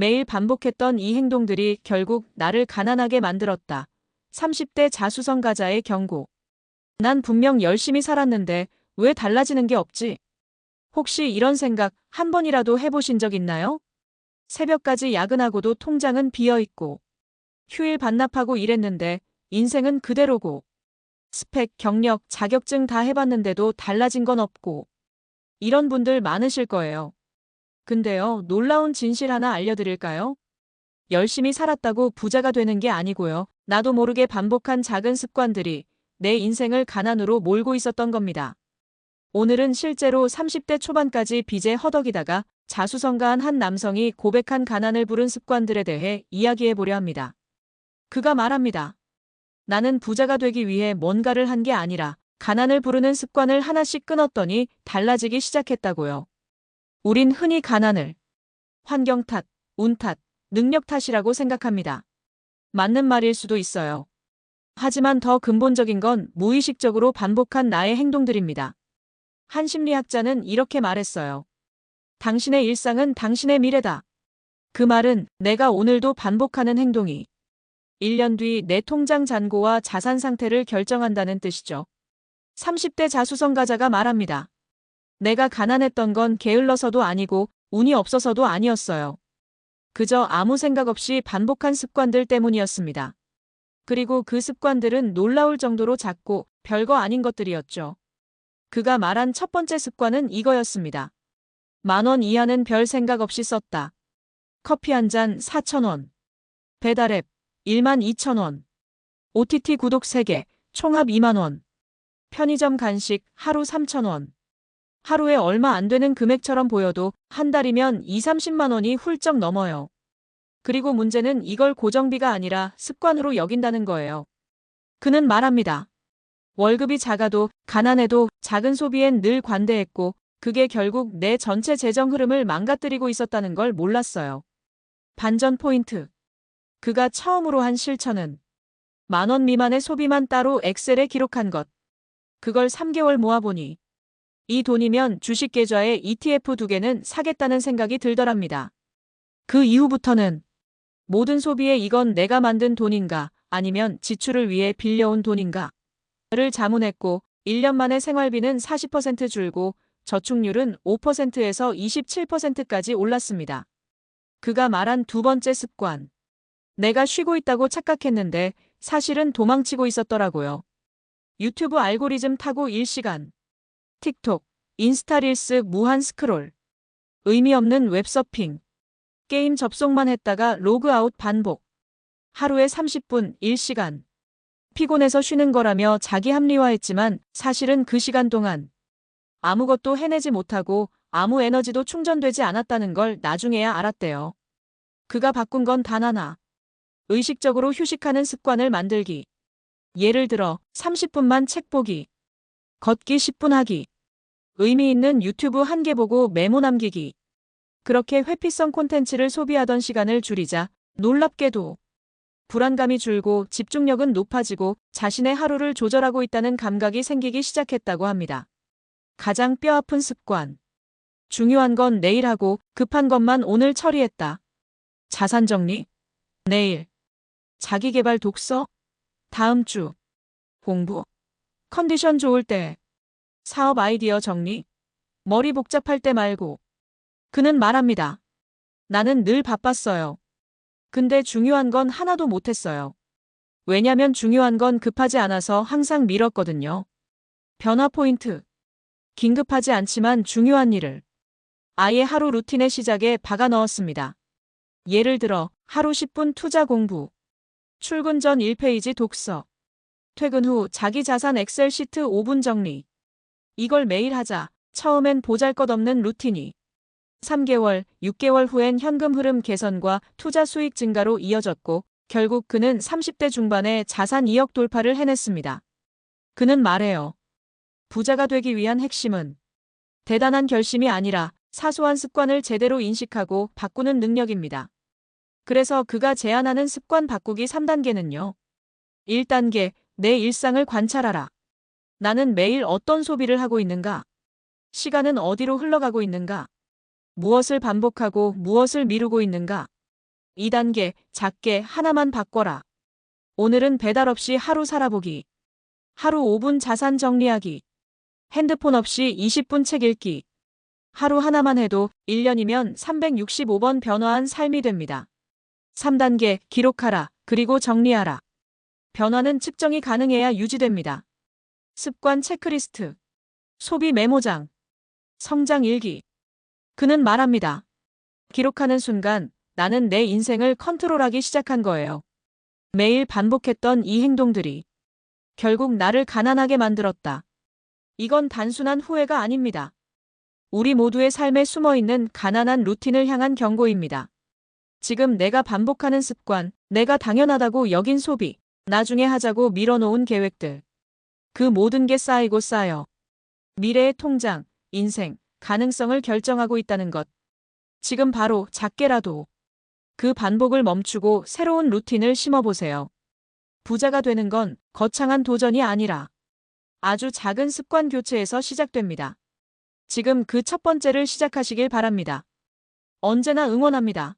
매일 반복했던 이 행동들이 결국 나를 가난하게 만들었다. 30대 자수성가자의 경고. 난 분명 열심히 살았는데 왜 달라지는 게 없지? 혹시 이런 생각 한 번이라도 해보신 적 있나요? 새벽까지 야근하고도 통장은 비어있고, 휴일 반납하고 일했는데 인생은 그대로고, 스펙, 경력, 자격증 다 해봤는데도 달라진 건 없고, 이런 분들 많으실 거예요. 근데요, 놀라운 진실 하나 알려드릴까요? 열심히 살았다고 부자가 되는 게 아니고요. 나도 모르게 반복한 작은 습관들이 내 인생을 가난으로 몰고 있었던 겁니다. 오늘은 실제로 30대 초반까지 빚에 허덕이다가 자수성가한 한 남성이 고백한 가난을 부른 습관들에 대해 이야기해 보려 합니다. 그가 말합니다. 나는 부자가 되기 위해 뭔가를 한 게 아니라 가난을 부르는 습관을 하나씩 끊었더니 달라지기 시작했다고요. 우린 흔히 가난을 환경 탓, 운 탓, 능력 탓이라고 생각합니다. 맞는 말일 수도 있어요. 하지만 더 근본적인 건 무의식적으로 반복한 나의 행동들입니다. 한 심리학자는 이렇게 말했어요. 당신의 일상은 당신의 미래다. 그 말은 내가 오늘도 반복하는 행동이 1년 뒤 내 통장 잔고와 자산 상태를 결정한다는 뜻이죠. 30대 자수성가자가 말합니다. 내가 가난했던 건 게을러서도 아니고 운이 없어서도 아니었어요. 그저 아무 생각 없이 반복한 습관들 때문이었습니다. 그리고 그 습관들은 놀라울 정도로 작고 별거 아닌 것들이었죠. 그가 말한 첫 번째 습관은 이거였습니다. 10,000원 이하는 별 생각 없이 썼다. 커피 한 잔 4,000원. 배달앱 12,000원. OTT 구독 3개, 총합 20,000원. 편의점 간식 하루 3,000원. 하루에 얼마 안 되는 금액처럼 보여도 한 달이면 2, 30만 원이 훌쩍 넘어요. 그리고 문제는 이걸 고정비가 아니라 습관으로 여긴다는 거예요. 그는 말합니다. 월급이 작아도 가난해도 작은 소비엔 늘 관대했고 그게 결국 내 전체 재정 흐름을 망가뜨리고 있었다는 걸 몰랐어요. 반전 포인트. 그가 처음으로 한 실천은 10,000원 미만의 소비만 따로 엑셀에 기록한 것. 그걸 3개월 모아보니 이 돈이면 주식 계좌에 ETF 2개는 사겠다는 생각이 들더랍니다. 그 이후부터는 모든 소비에 이건 내가 만든 돈인가 아니면 지출을 위해 빌려온 돈인가 를 자문했고 1년 만에 생활비는 40% 줄고 저축률은 5%에서 27%까지 올랐습니다. 그가 말한 두 번째 습관. 내가 쉬고 있다고 착각했는데 사실은 도망치고 있었더라고요. 유튜브 알고리즘 타고 1시간. 틱톡, 인스타 릴스 무한 스크롤. 의미 없는 웹서핑. 게임 접속만 했다가 로그아웃 반복. 하루에 30분 1시간. 피곤해서 쉬는 거라며 자기 합리화했지만 사실은 그 시간 동안 아무것도 해내지 못하고 아무 에너지도 충전되지 않았다는 걸 나중에야 알았대요. 그가 바꾼 건 단 하나. 의식적으로 휴식하는 습관을 만들기. 예를 들어 30분만 책 보기. 걷기 10분 하기. 의미 있는 유튜브 1개 보고 메모 남기기. 그렇게 회피성 콘텐츠를 소비하던 시간을 줄이자 놀랍게도 불안감이 줄고 집중력은 높아지고 자신의 하루를 조절하고 있다는 감각이 생기기 시작했다고 합니다. 가장 뼈아픈 습관. 중요한 건 내일 하고 급한 것만 오늘 처리했다. 자산 정리. 내일. 자기계발 독서. 다음 주. 공부. 컨디션 좋을 때. 사업 아이디어 정리. 머리 복잡할 때 말고. 그는 말합니다. 나는 늘 바빴어요. 근데 중요한 건 하나도 못했어요. 왜냐면 중요한 건 급하지 않아서 항상 미뤘거든요. 변화 포인트. 긴급하지 않지만 중요한 일을 아예 하루 루틴의 시작에 박아 넣었습니다. 예를 들어 하루 10분 투자 공부. 출근 전 1페이지 독서. 퇴근 후 자기 자산 엑셀 시트 5분 정리. 이걸 매일 하자. 처음엔 보잘것없는 루틴이 3개월, 6개월 후엔 현금 흐름 개선과 투자 수익 증가로 이어졌고 결국 그는 30대 중반에 자산 2억 돌파를 해냈습니다. 그는 말해요. 부자가 되기 위한 핵심은 대단한 결심이 아니라 사소한 습관을 제대로 인식하고 바꾸는 능력입니다. 그래서 그가 제안하는 습관 바꾸기 3단계는요. 1단계, 내 일상을 관찰하라. 나는 매일 어떤 소비를 하고 있는가? 시간은 어디로 흘러가고 있는가? 무엇을 반복하고 무엇을 미루고 있는가? 2단계, 작게 하나만 바꿔라. 오늘은 배달 없이 하루 살아보기. 하루 5분 자산 정리하기. 핸드폰 없이 20분 책 읽기. 하루 하나만 해도 1년이면 365번 변화한 삶이 됩니다. 3단계, 기록하라. 그리고 정리하라. 변화는 측정이 가능해야 유지됩니다. 습관 체크리스트. 소비 메모장. 성장 일기. 그는 말합니다. 기록하는 순간 나는 내 인생을 컨트롤하기 시작한 거예요. 매일 반복했던 이 행동들이 결국 나를 가난하게 만들었다. 이건 단순한 후회가 아닙니다. 우리 모두의 삶에 숨어있는 가난한 루틴을 향한 경고입니다. 지금 내가 반복하는 습관, 내가 당연하다고 여긴 소비, 나중에 하자고 밀어놓은 계획들. 그 모든 게 쌓이고 쌓여 미래의 통장, 인생, 가능성을 결정하고 있다는 것. 지금 바로 작게라도 그 반복을 멈추고 새로운 루틴을 심어보세요. 부자가 되는 건 거창한 도전이 아니라 아주 작은 습관 교체에서 시작됩니다. 지금 그 첫 번째를 시작하시길 바랍니다. 언제나 응원합니다.